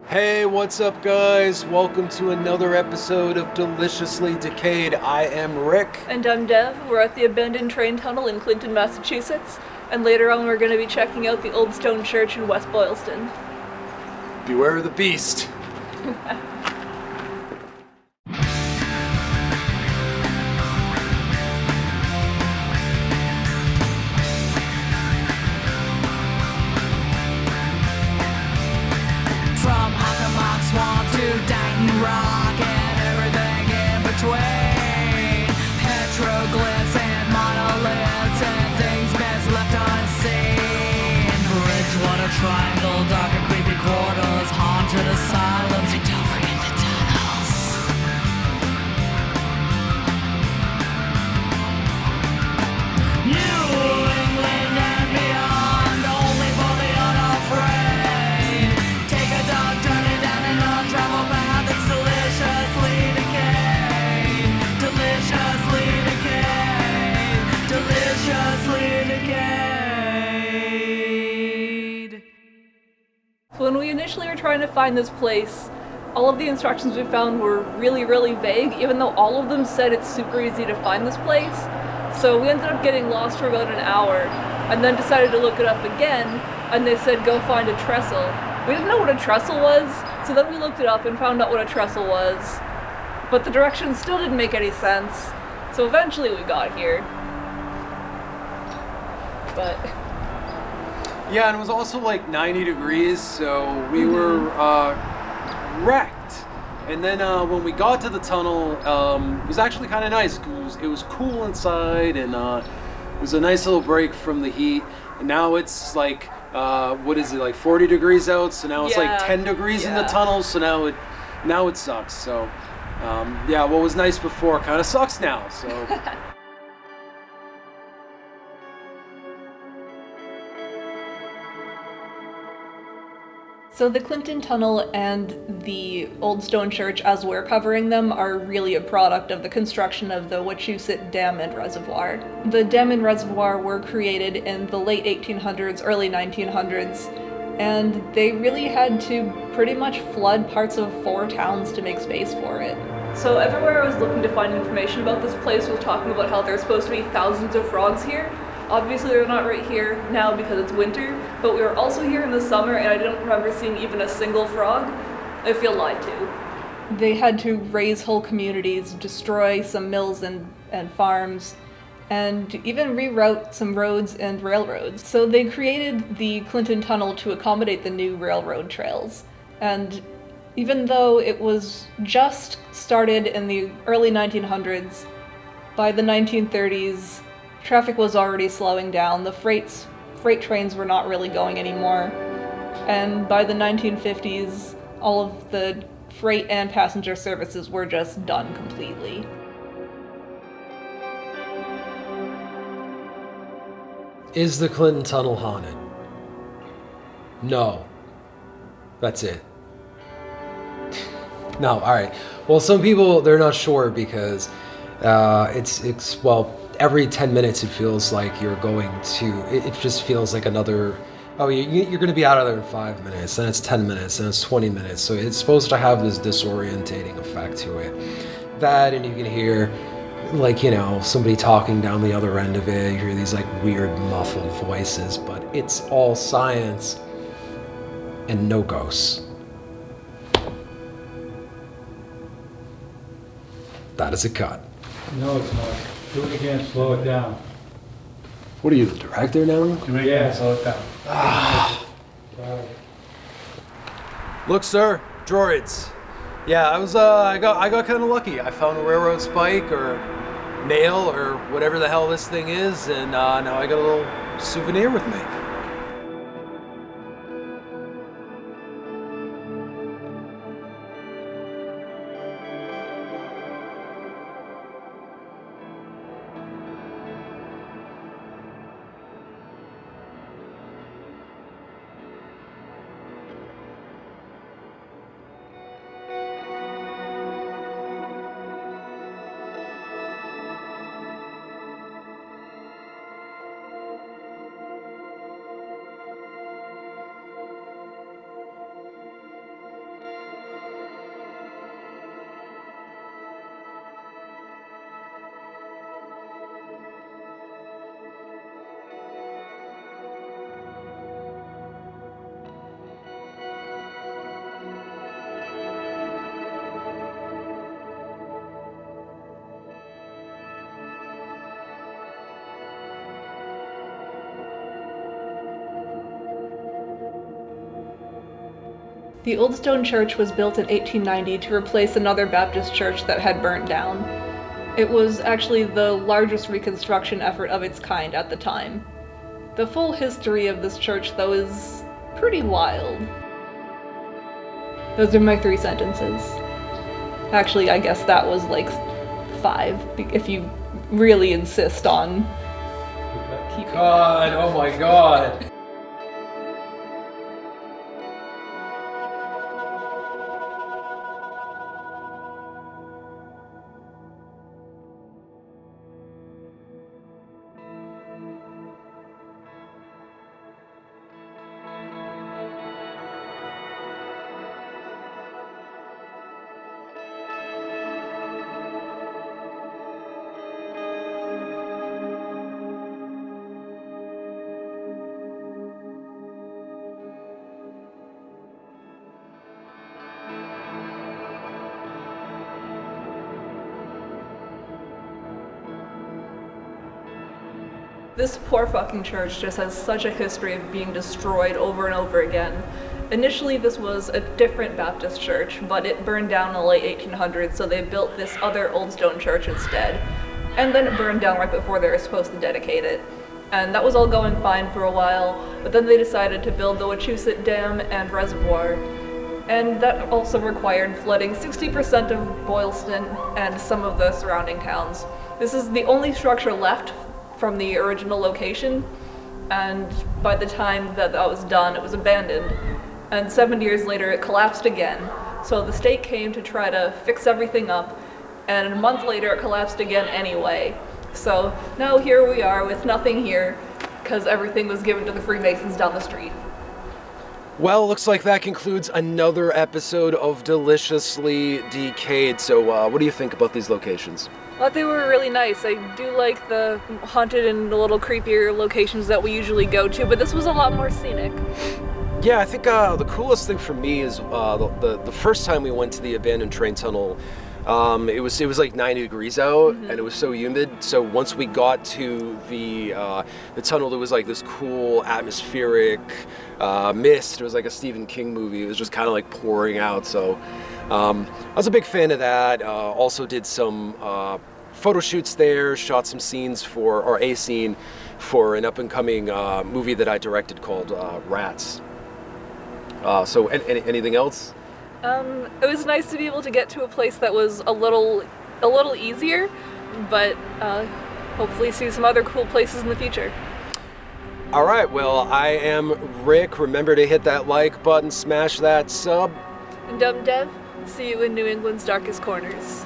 Hey, what's up, guys? Welcome to another episode of Deliciously Decayed. I am Rick. And I'm Dev. We're at the abandoned train tunnel in Clinton, Massachusetts. And later on, we're going to be checking out the old stone church in West Boylston. Beware of the beast. From Hockomock Swamp to Dighton Rock and everything in between. Petroglyphs and monoliths and things best left unseen. Bridgewater Triangle, dark and creepy quarters, haunted asylums, and don't forget the tunnels. New England and beyond, only for the unafraid. Take a dog journey down an untraveled path that's deliciously decayed. Deliciously decayed. Deliciously decayed. So when we initially were trying to find this place, all of the instructions we found were really vague, even though all of them said it's super easy to find this place. So we ended up getting lost for about an hour, and then decided to look it up again, and they said go find a trestle. We didn't know what a trestle was, so then we looked it up and found out what a trestle was. But the directions still didn't make any sense, so eventually we got here. But Yeah, and it was also like 90 degrees, so we were wrecked. And then when we got to the tunnel, it was actually kind of nice. It was cool inside, and it was a nice little break from the heat. And now it's like, what is it, like 40 degrees out? So now it's like Yeah, 10 degrees in the yeah. tunnel, so now it sucks. So yeah, what was nice before kind of sucks now. So So the Clinton Tunnel and the Old Stone Church, as we're covering them, are really a product of the construction of the Wachusett Dam and Reservoir. The dam and reservoir were created in the late 1800s, early 1900s, and they really had to pretty much flood parts of 4 towns to make space for it. So everywhere I was looking to find information about this place was talking about how there's supposed to be thousands of frogs here. Obviously they're not right here now because it's winter, but we were also here in the summer and I don't remember seeing even a single frog. I feel lied to. They had to raise whole communities, destroy some mills and farms, and even reroute some roads and railroads. So they created the Clinton Tunnel to accommodate the new railroad trails. And even though it was just started in the early 1900s, by the 1930s, traffic was already slowing down. The freight trains were not really going anymore. And by the 1950s, all of the freight and passenger services were just done completely. is the Clinton Tunnel haunted? No. That's it. No, all right. Well, some people, they're not sure because it's well, every 10 minutes it feels like you're going to, it just feels like another, oh, you're going to be out of there in 5 minutes, then it's 10 minutes, then it's 20 minutes. So it's supposed to have this disorientating effect to it. That, and you can hear, like, you know, somebody talking down the other end of it. You hear these like weird muffled voices, but it's all science and no ghosts. That is a cut. No, it's not. Do it again, slow it down. What are you, the director now? Do it again, slow it down. Look, sir, droids. Yeah, I got kind of lucky. I found a railroad spike or nail or whatever the hell this thing is, and now I got a little souvenir with me. The Old Stone Church was built in 1890 to replace another Baptist church that had burnt down. It was actually the largest reconstruction effort of its kind at the time. The full history of this church, though, is pretty wild. Those are my 3 sentences. Actually, I guess that was like 5, if you really insist on keeping God, oh my god. This poor fucking church just has such a history of being destroyed over and over again. Initially, this was a different Baptist church, but it burned down in the late 1800s, so they built this other old stone church instead. And then it burned down right before they were supposed to dedicate it. And that was all going fine for a while, but then they decided to build the Wachusett Dam and Reservoir. And that also required flooding 60% of Boylston and some of the surrounding towns. This is the only structure left from the original location, and by the time that was done, it was abandoned. And 7 years later, it collapsed again. So the state came to try to fix everything up, and a month later, it collapsed again anyway. So now here we are with nothing here, because everything was given to the Freemasons down the street. Well, looks like that concludes another episode of Deliciously Decayed. So, what do you think about these locations? I thought they were really nice. I do like the haunted and a little creepier locations that we usually go to, but this was a lot more scenic. Yeah, I think the coolest thing for me is the first time we went to the abandoned train tunnel. It was like 90 degrees out, and it was so humid. So once we got to the tunnel, there was like this cool atmospheric mist. It was like a Stephen King movie. It was just kind of like pouring out. So I was a big fan of that. Also did some photo shoots there. Shot some scenes or a scene for an up and coming movie that I directed called Rats. So anything else? It was nice to be able to get to a place that was a little easier, but hopefully see some other cool places in the future. All right, well, I am Rick. Remember to hit that like button, smash that sub. And Dev, see you in New England's darkest corners.